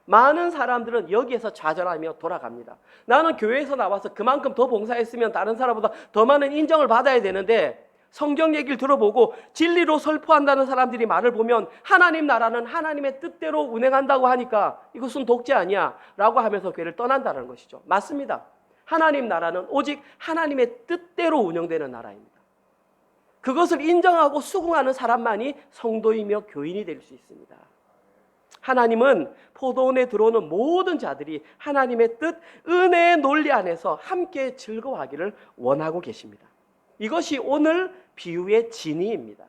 많은 사람들은 여기에서 좌절하며 돌아갑니다. 나는 교회에서 나와서 그만큼 더 봉사했으면 다른 사람보다 더 많은 인정을 받아야 되는데, 성경 얘기를 들어보고 진리로 설포한다는 사람들이 말을 보면 하나님 나라는 하나님의 뜻대로 운행한다고 하니까 이것은 독재 아니야 라고 하면서 교회를 떠난다는 것이죠. 맞습니다. 하나님 나라는 오직 하나님의 뜻대로 운영되는 나라입니다. 그것을 인정하고 수긍하는 사람만이 성도이며 교인이 될 수 있습니다. 하나님은 포도원에 들어오는 모든 자들이 하나님의 뜻, 은혜의 논리 안에서 함께 즐거워하기를 원하고 계십니다. 이것이 오늘 비유의 진의입니다.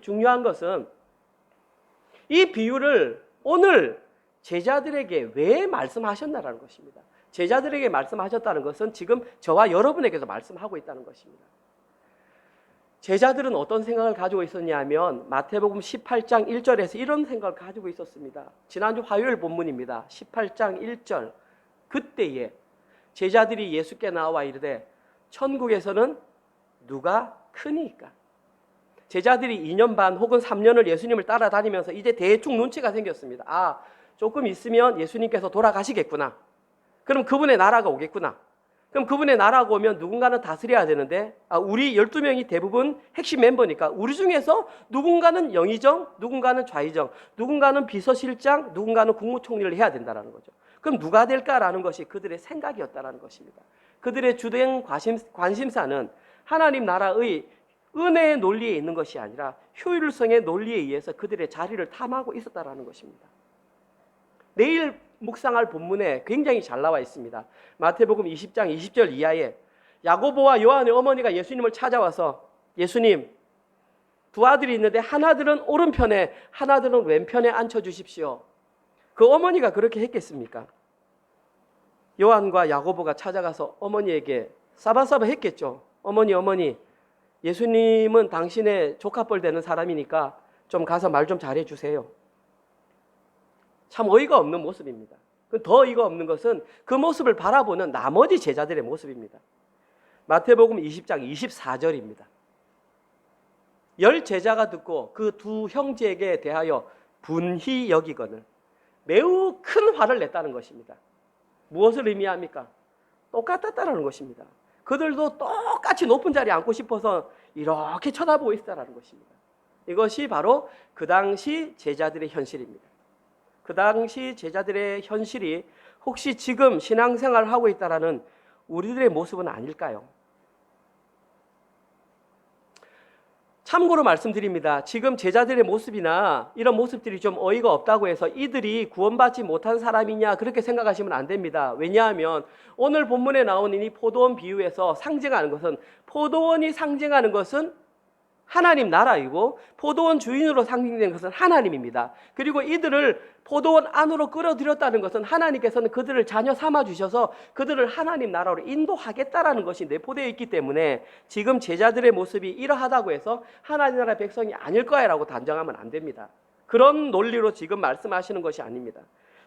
중요한 것은 이 비유를 오늘 제자들에게 왜 말씀하셨나라는 것입니다. 제자들에게 말씀하셨다는 것은 지금 저와 여러분에게도 말씀하고 있다는 것입니다. 제자들은 어떤 생각을 가지고 있었냐면 마태복음 18장 1절에서 이런 생각을 가지고 있었습니다. 지난주 화요일 본문입니다. 18장 1절. 그때에 제자들이 예수께 나와 이르되 천국에서는 누가 크니까? 제자들이 2년 반 혹은 3년을 예수님을 따라다니면서 이제 대충 눈치가 생겼습니다. 아, 조금 있으면 예수님께서 돌아가시겠구나. 그럼 그분의 나라가 오겠구나. 그럼 그분의 나라가 오면 누군가는 다스려야 되는데, 우리 12명이 대부분 핵심 멤버니까 우리 중에서 누군가는 영의정, 누군가는 좌의정, 누군가는 비서실장, 누군가는 국무총리를 해야 된다는 거죠. 그럼 누가 될까라는 것이 그들의 생각이었다는 것입니다. 그들의 주된 관심사는 하나님 나라의 은혜의 논리에 있는 것이 아니라 효율성의 논리에 의해서 그들의 자리를 탐하고 있었다는 것입니다. 내일 묵상할 본문에 굉장히 잘 나와 있습니다. 마태복음 20장 20절 이하에 야고보와 요한의 어머니가 예수님을 찾아와서 예수님, 두 아들이 있는데 하나들은 오른편에 하나들은 왼편에 앉혀주십시오. 그 어머니가 그렇게 했겠습니까? 요한과 야고보가 찾아가서 어머니에게 사바사바 했겠죠. 어머니, 예수님은 당신의 조카뻘 되는 사람이니까 좀 가서 말 좀 잘해주세요. 참 어이가 없는 모습입니다. 더 어이가 없는 것은 그 모습을 바라보는 나머지 제자들의 모습입니다. 마태복음 20장 24절입니다. 10 제자가 듣고 그 두 형제에게 대하여 분히 여기거늘 매우 큰 화를 냈다는 것입니다. 무엇을 의미합니까? 똑같았다는 것입니다. 그들도 똑같이 높은 자리에 앉고 싶어서 이렇게 쳐다보고 있다는 것입니다. 이것이 바로 그 당시 제자들의 현실입니다. 그 당시 제자들의 현실이 혹시 지금 신앙생활을 하고 있다라는 우리들의 모습은 아닐까요? 참고로 말씀드립니다. 지금 제자들의 모습이나 이런 모습들이 좀 어이가 없다고 해서 이들이 구원받지 못한 사람이냐 그렇게 생각하시면 안 됩니다. 왜냐하면 오늘 본문에 나오는 이 포도원 비유에서 상징하는 것은, 포도원이 상징하는 것은 하나님 나라이고 포도원 주인으로 상징된 것은 하나님입니다. 그리고 이들을 포도원 안으로 끌어들였다는 것은 하나님께서는 그들을 자녀 삼아주셔서 그들을 하나님 나라로 인도하겠다라는 것이 내포되어 있기 때문에 지금 제자들의 모습이 이러하다고 해서 하나님 나라의 백성이 아닐 거야 라고 단정하면 안 됩니다. 그런 논리로 지금 말씀하시는 것이 아닙니다.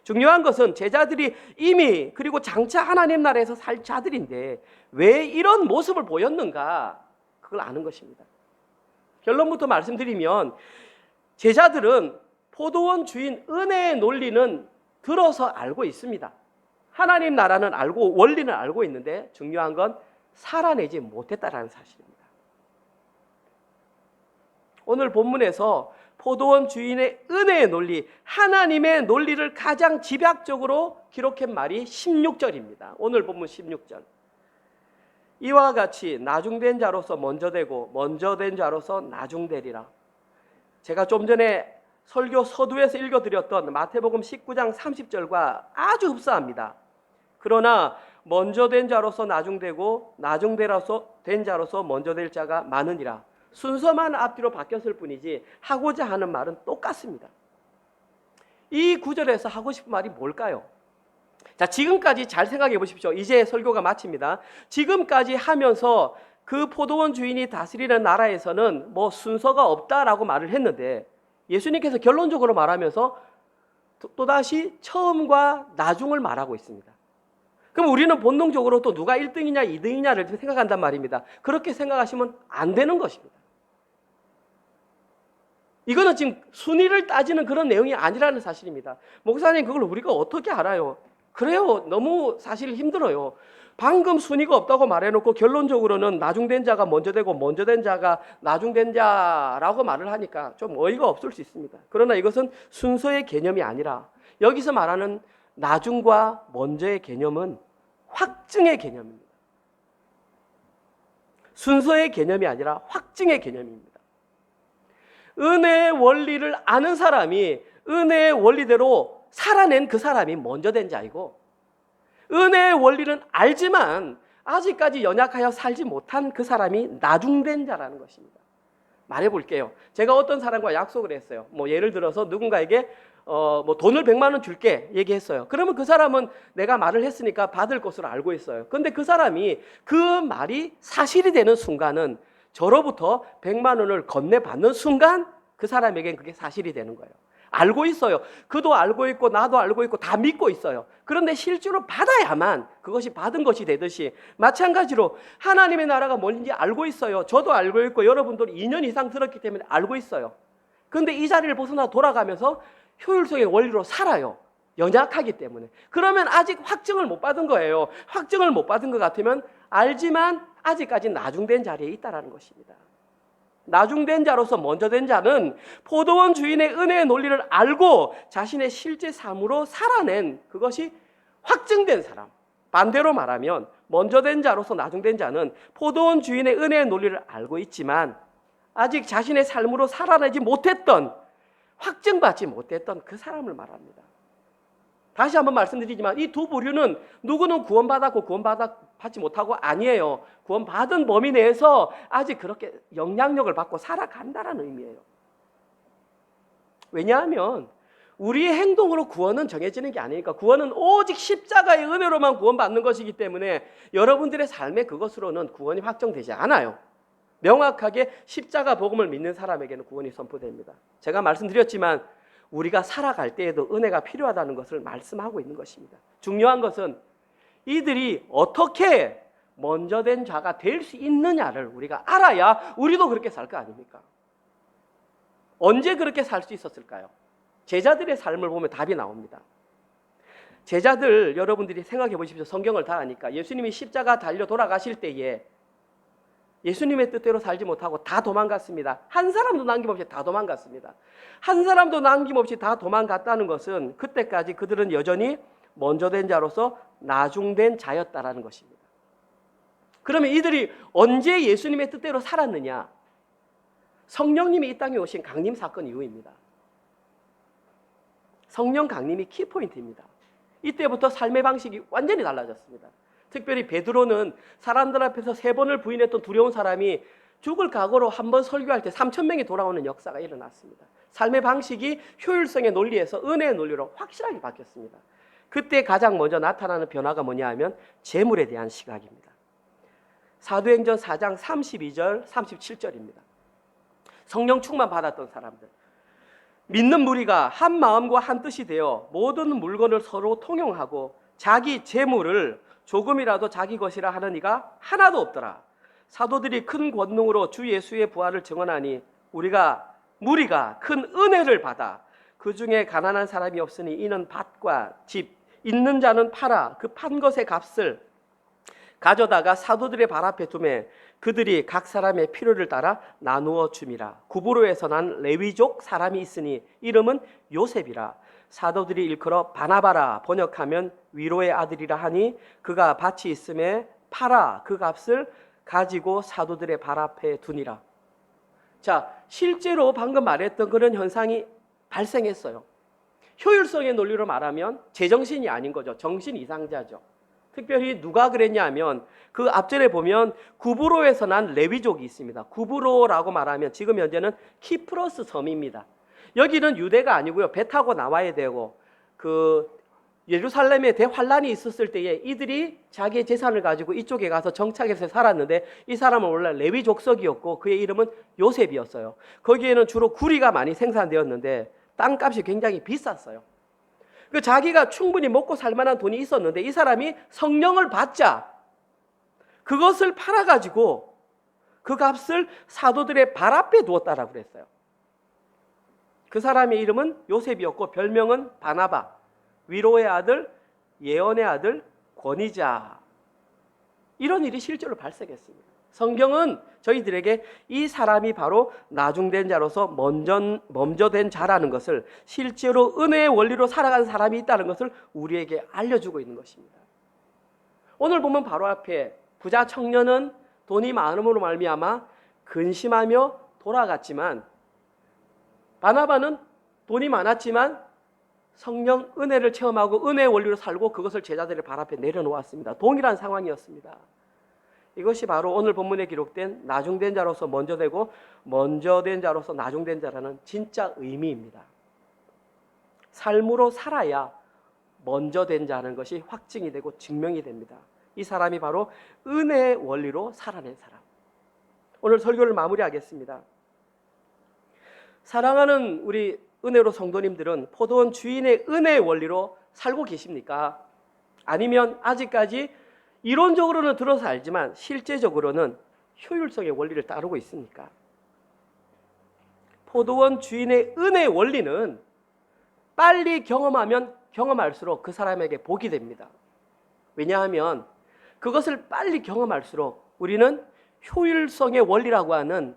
중요한 것은 제자들이 이미 그리고 장차 하나님 나라에서 살 자들인데 왜 이런 모습을 보였는가, 그걸 아는 것입니다. 결론부터 말씀드리면 제자들은 포도원 주인 은혜의 논리는 들어서 알고 있습니다. 하나님 나라는 알고 원리는 알고 있는데 중요한 건 살아내지 못했다라는 사실입니다. 오늘 본문에서 포도원 주인의 은혜의 논리, 하나님의 논리를 가장 집약적으로 기록한 말이 16절입니다. 오늘 본문 16절. 이와 같이 나중된 자로서 먼저 되고 먼저 된 자로서 나중되리라. 제가 좀 전에 설교 서두에서 읽어드렸던 마태복음 19장 30절과 아주 흡사합니다. 그러나 먼저 된 자로서 나중되고 나중된 자로서 먼저 될 자가 많으니라. 순서만 앞뒤로 바뀌었을 뿐이지 하고자 하는 말은 똑같습니다. 이 구절에서 하고 싶은 말이 뭘까요? 자, 지금까지 잘 생각해 보십시오. 이제 설교가 마칩니다. 지금까지 하면서 그 포도원 주인이 다스리는 나라에서는 뭐 순서가 없다라고 말을 했는데 예수님께서 결론적으로 말하면서 또다시 처음과 나중을 말하고 있습니다. 그럼 우리는 본능적으로 또 누가 1등이냐 2등이냐를 생각한단 말입니다. 그렇게 생각하시면 안 되는 것입니다. 이거는 지금 순위를 따지는 그런 내용이 아니라는 사실입니다. 목사님, 그걸 우리가 어떻게 알아요? 그래요, 너무 사실 힘들어요. 방금 순위가 없다고 말해놓고 결론적으로는 나중된 자가 먼저 되고 먼저 된 자가 나중된 자라고 말을 하니까 좀 어이가 없을 수 있습니다. 그러나 이것은 순서의 개념이 아니라 여기서 말하는 나중과 먼저의 개념은 확증의 개념입니다. 순서의 개념이 아니라 확증의 개념입니다. 은혜의 원리를 아는 사람이 은혜의 원리대로 살아낸 그 사람이 먼저 된 자이고, 은혜의 원리는 알지만 아직까지 연약하여 살지 못한 그 사람이 나중된 자라는 것입니다. 말해볼게요. 제가 어떤 사람과 약속을 했어요. 뭐 예를 들어서 누군가에게 뭐 돈을 100만 원 줄게 얘기했어요. 그러면 그 사람은 내가 말을 했으니까 받을 것으로 알고 있어요. 그런데 그 사람이 그 말이 사실이 되는 순간은 저로부터 100만 원을 건네받는 순간 그 사람에겐 그게 사실이 되는 거예요. 알고 있어요. 그도 알고 있고 나도 알고 있고 다 믿고 있어요. 그런데 실제로 받아야만 그것이 받은 것이 되듯이 마찬가지로 하나님의 나라가 뭔지 알고 있어요. 저도 알고 있고 여러분도 2년 이상 들었기 때문에 알고 있어요. 그런데 이 자리를 벗어나 돌아가면서 효율성의 원리로 살아요. 연약하기 때문에. 그러면 아직 확증을 못 받은 거예요. 확증을 못 받은 것 같으면 알지만 아직까지 나중된 자리에 있다는 것입니다. 나중된 자로서 먼저 된 자는 포도원 주인의 은혜의 논리를 알고 자신의 실제 삶으로 살아낸 그것이 확증된 사람. 반대로 말하면 먼저 된 자로서 나중된 자는 포도원 주인의 은혜의 논리를 알고 있지만 아직 자신의 삶으로 살아내지 못했던, 확증받지 못했던 그 사람을 말합니다. 다시 한번 말씀드리지만 이 두 부류는 누구는 구원받았고 구원받지 못하고 아니에요. 구원받은 범위 내에서 아직 그렇게 영향력을 받고 살아간다는 의미예요. 왜냐하면 우리의 행동으로 구원은 정해지는 게 아니니까. 구원은 오직 십자가의 은혜로만 구원받는 것이기 때문에 여러분들의 삶의 그것으로는 구원이 확정되지 않아요. 명확하게 십자가 복음을 믿는 사람에게는 구원이 선포됩니다. 제가 말씀드렸지만 우리가 살아갈 때에도 은혜가 필요하다는 것을 말씀하고 있는 것입니다. 중요한 것은 이들이 어떻게 먼저 된 자가 될 수 있느냐를 우리가 알아야 우리도 그렇게 살 거 아닙니까? 언제 그렇게 살 수 있었을까요? 제자들의 삶을 보면 답이 나옵니다. 제자들 여러분들이 생각해 보십시오. 성경을 다 아니까. 예수님이 십자가 달려 돌아가실 때에 예수님의 뜻대로 살지 못하고 다 도망갔습니다. 한 사람도 남김없이 다 도망갔습니다. 한 사람도 남김없이 다 도망갔다는 것은 그때까지 그들은 여전히 먼저 된 자로서 나중된 자였다라는 것입니다. 그러면 이들이 언제 예수님의 뜻대로 살았느냐? 성령님이 이 땅에 오신 강림 사건 이후입니다. 성령 강림이 키포인트입니다. 이때부터 삶의 방식이 완전히 달라졌습니다. 특별히 베드로는 사람들 앞에서 3번을 부인했던 두려운 사람이 죽을 각오로 한 번 설교할 때 3,000명이 돌아오는 역사가 일어났습니다. 삶의 방식이 효율성의 논리에서 은혜의 논리로 확실하게 바뀌었습니다. 그때 가장 먼저 나타나는 변화가 뭐냐 하면 재물에 대한 시각입니다. 사도행전 4장 32절, 37절입니다. 성령 충만 받았던 사람들. 믿는 무리가 한 마음과 한 뜻이 되어 모든 물건을 서로 통용하고 자기 재물을 조금이라도 자기 것이라 하는 이가 하나도 없더라. 사도들이 큰 권능으로 주 예수의 부활을 증언하니 무리가 큰 은혜를 받아 그 중에 가난한 사람이 없으니 이는 밭과 집 있는 자는 팔아 그 판 것의 값을 가져다가 사도들의 발 앞에 두매 그들이 각 사람의 필요를 따라 나누어 줌이라. 구브로에서 난 레위족 사람이 있으니 이름은 요셉이라. 사도들이 일컬어 바나바라 번역하면 위로의 아들이라 하니 그가 밭이 있음에 팔아 그 값을 가지고 사도들의 발 앞에 두니라. 자, 실제로 방금 말했던 그런 현상이 발생했어요. 효율성의 논리로 말하면 제정신이 아닌 거죠. 정신 이상자죠. 특별히 누가 그랬냐면 그 앞절에 보면 구브로에서 난 레위족이 있습니다. 구브로라고 말하면 지금 현재는 키프로스 섬입니다. 여기는 유대가 아니고요. 배 타고 나와야 되고 그 예루살렘에 대환란이 있었을 때에 이들이 자기의 재산을 가지고 이쪽에 가서 정착해서 살았는데 이 사람은 원래 레위 족속이었고 그의 이름은 요셉이었어요. 거기에는 주로 구리가 많이 생산되었는데 땅값이 굉장히 비쌌어요. 그 자기가 충분히 먹고 살 만한 돈이 있었는데 이 사람이 성령을 받자 그것을 팔아가지고 그 값을 사도들의 발 앞에 두었다라고 그랬어요. 그 사람의 이름은 요셉이었고 별명은 바나바, 위로의 아들, 예언의 아들, 권위자. 이런 일이 실제로 발생했습니다. 성경은 저희들에게 이 사람이 바로 나중된 자로서 먼저 된 자라는 것을 실제로 은혜의 원리로 살아간 사람이 있다는 것을 우리에게 알려주고 있는 것입니다. 오늘 보면 바로 앞에 부자 청년은 돈이 많음으로 말미암아 근심하며 돌아갔지만 바나바는 돈이 많았지만 성령 은혜를 체험하고 은혜의 원리로 살고 그것을 제자들의 발 앞에 내려놓았습니다. 동일한 상황이었습니다. 이것이 바로 오늘 본문에 기록된 나중된 자로서 먼저 되고 먼저 된 자로서 나중된 자라는 진짜 의미입니다. 삶으로 살아야 먼저 된 자라는 것이 확증이 되고 증명이 됩니다. 이 사람이 바로 은혜의 원리로 살아낸 사람. 오늘 설교를 마무리하겠습니다. 사랑하는 우리 은혜로 성도님들은 포도원 주인의 은혜의 원리로 살고 계십니까? 아니면 아직까지 이론적으로는 들어서 알지만 실제적으로는 효율성의 원리를 따르고 있습니까? 포도원 주인의 은혜의 원리는 빨리 경험하면 경험할수록 그 사람에게 복이 됩니다. 왜냐하면 그것을 빨리 경험할수록 우리는 효율성의 원리라고 하는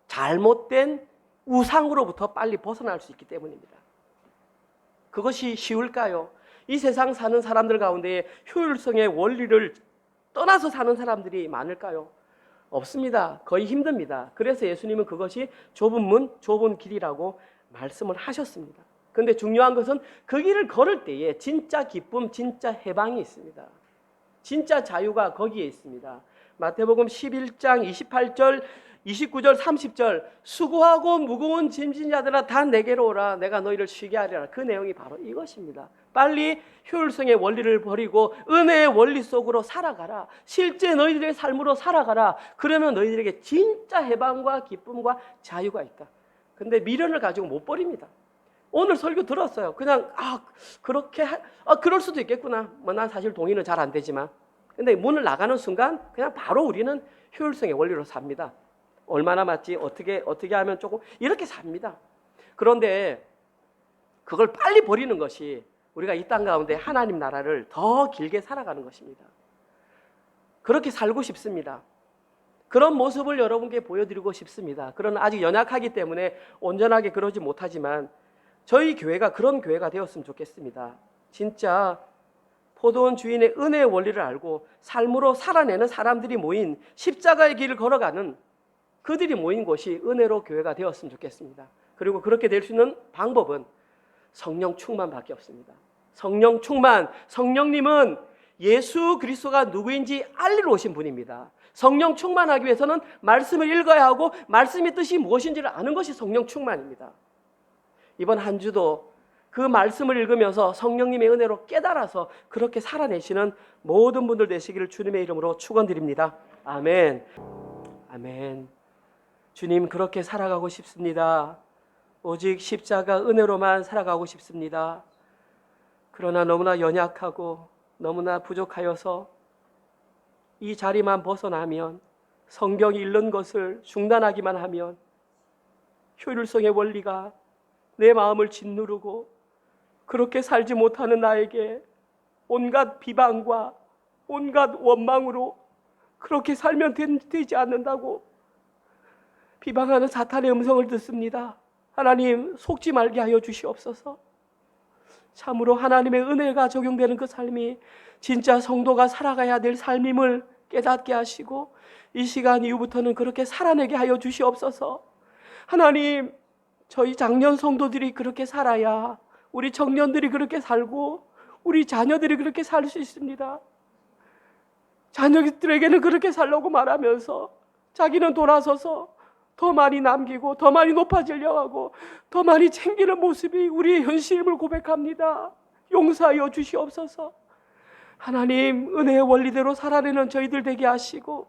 잘못된 우상으로부터 빨리 벗어날 수 있기 때문입니다. 그것이 쉬울까요? 이 세상 사는 사람들 가운데 효율성의 원리를 떠나서 사는 사람들이 많을까요? 없습니다. 거의 힘듭니다. 그래서 예수님은 그것이 좁은 문, 좁은 길이라고 말씀을 하셨습니다. 그런데 중요한 것은 그 길을 걸을 때에 진짜 기쁨, 진짜 해방이 있습니다. 진짜 자유가 거기에 있습니다. 마태복음 11장 28절, 29절, 30절 수고하고 무거운 짐진 자들아 다 내게로 오라 내가 너희를 쉬게 하리라. 그 내용이 바로 이것입니다. 빨리 효율성의 원리를 버리고 은혜의 원리 속으로 살아가라. 실제 너희들의 삶으로 살아가라. 그러면 너희들에게 진짜 해방과 기쁨과 자유가 있다. 근데 미련을 가지고 못 버립니다. 오늘 설교 들었어요. 그냥 그럴 수도 있겠구나. 난 사실 동의는 잘 안 되지만 근데 문을 나가는 순간 그냥 바로 우리는 효율성의 원리로 삽니다. 얼마나 맞지? 어떻게 하면 조금 이렇게 삽니다. 그런데 그걸 빨리 버리는 것이 우리가 이 땅 가운데 하나님 나라를 더 길게 살아가는 것입니다. 그렇게 살고 싶습니다. 그런 모습을 여러분께 보여드리고 싶습니다. 그러나 아직 연약하기 때문에 온전하게 그러지 못하지만 저희 교회가 그런 교회가 되었으면 좋겠습니다. 진짜 포도원 주인의 은혜의 원리를 알고 삶으로 살아내는 사람들이 모인 십자가의 길을 걸어가는 그들이 모인 곳이 은혜로 교회가 되었으면 좋겠습니다. 그리고 그렇게 될 수 있는 방법은 성령 충만밖에 없습니다. 성령 충만, 성령님은 예수 그리스도가 누구인지 알리러 오신 분입니다. 성령 충만하기 위해서는 말씀을 읽어야 하고 말씀의 뜻이 무엇인지를 아는 것이 성령 충만입니다. 이번 한 주도 그 말씀을 읽으면서 성령님의 은혜로 깨달아서 그렇게 살아내시는 모든 분들 되시기를 주님의 이름으로 축원드립니다. 아멘. 아멘. 주님 그렇게 살아가고 싶습니다. 오직 십자가 은혜로만 살아가고 싶습니다. 그러나 너무나 연약하고 너무나 부족하여서 이 자리만 벗어나면, 성경 읽는 것을 중단하기만 하면 효율성의 원리가 내 마음을 짓누르고 그렇게 살지 못하는 나에게 온갖 비방과 온갖 원망으로 그렇게 살면 되지 않는다고 비방하는 사탄의 음성을 듣습니다. 하나님, 속지 말게 하여 주시옵소서. 참으로 하나님의 은혜가 적용되는 그 삶이 진짜 성도가 살아가야 될 삶임을 깨닫게 하시고 이 시간 이후부터는 그렇게 살아내게 하여 주시옵소서. 하나님, 저희 장년 성도들이 그렇게 살아야 우리 청년들이 그렇게 살고 우리 자녀들이 그렇게 살 수 있습니다. 자녀들에게는 그렇게 살라고 말하면서 자기는 돌아서서 더 많이 남기고 더 많이 높아지려고 하고 더 많이 챙기는 모습이 우리의 현실임을 고백합니다. 용서하여 주시옵소서. 하나님, 은혜의 원리대로 살아내는 저희들 되게 하시고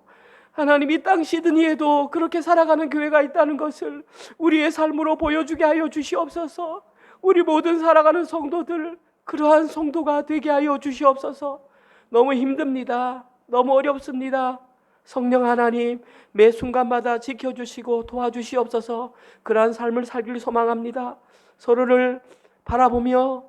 하나님, 이 땅 시드니에도 그렇게 살아가는 교회가 있다는 것을 우리의 삶으로 보여주게 하여 주시옵소서. 우리 모든 살아가는 성도들 그러한 성도가 되게 하여 주시옵소서. 너무 힘듭니다. 너무 어렵습니다. 성령 하나님, 매 순간마다 지켜주시고 도와주시옵소서. 그러한 삶을 살기를 소망합니다. 서로를 바라보며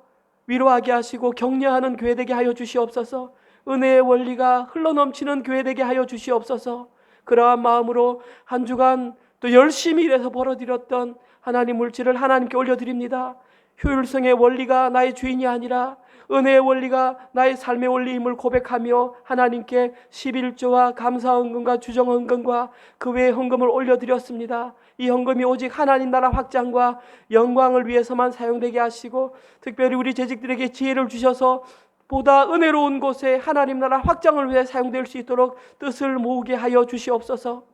위로하게 하시고 격려하는 교회 되게 하여 주시옵소서. 은혜의 원리가 흘러넘치는 교회 되게 하여 주시옵소서. 그러한 마음으로 한 주간 또 열심히 일해서 벌어들였던 하나님 물질을 하나님께 올려드립니다. 효율성의 원리가 나의 주인이 아니라 은혜의 원리가 나의 삶의 원리임을 고백하며 하나님께 11조와 감사 헌금과 주정 헌금과 그 외의 헌금을 올려드렸습니다. 이 헌금이 오직 하나님 나라 확장과 영광을 위해서만 사용되게 하시고 특별히 우리 재직들에게 지혜를 주셔서 보다 은혜로운 곳에 하나님 나라 확장을 위해 사용될 수 있도록 뜻을 모으게 하여 주시옵소서.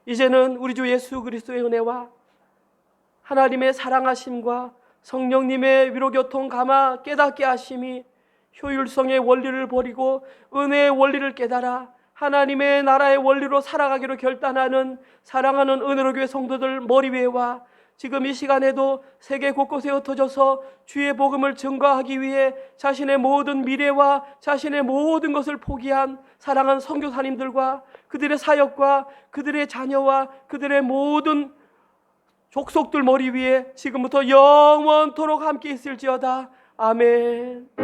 이제는 우리 주 예수 그리스도의 은혜와 하나님의 사랑하심과 성령님의 위로교통 감화 깨닫게 하심이 효율성의 원리를 버리고 은혜의 원리를 깨달아 하나님의 나라의 원리로 살아가기로 결단하는 사랑하는 은혜로 교회 성도들 머리 위에와 지금 이 시간에도 세계 곳곳에 흩어져서 주의 복음을 증거하기 위해 자신의 모든 미래와 자신의 모든 것을 포기한 사랑하는 선교사님들과 그들의 사역과 그들의 자녀와 그들의 모든 족속들 머리 위에 지금부터 영원토록 함께 있을지어다. 아멘.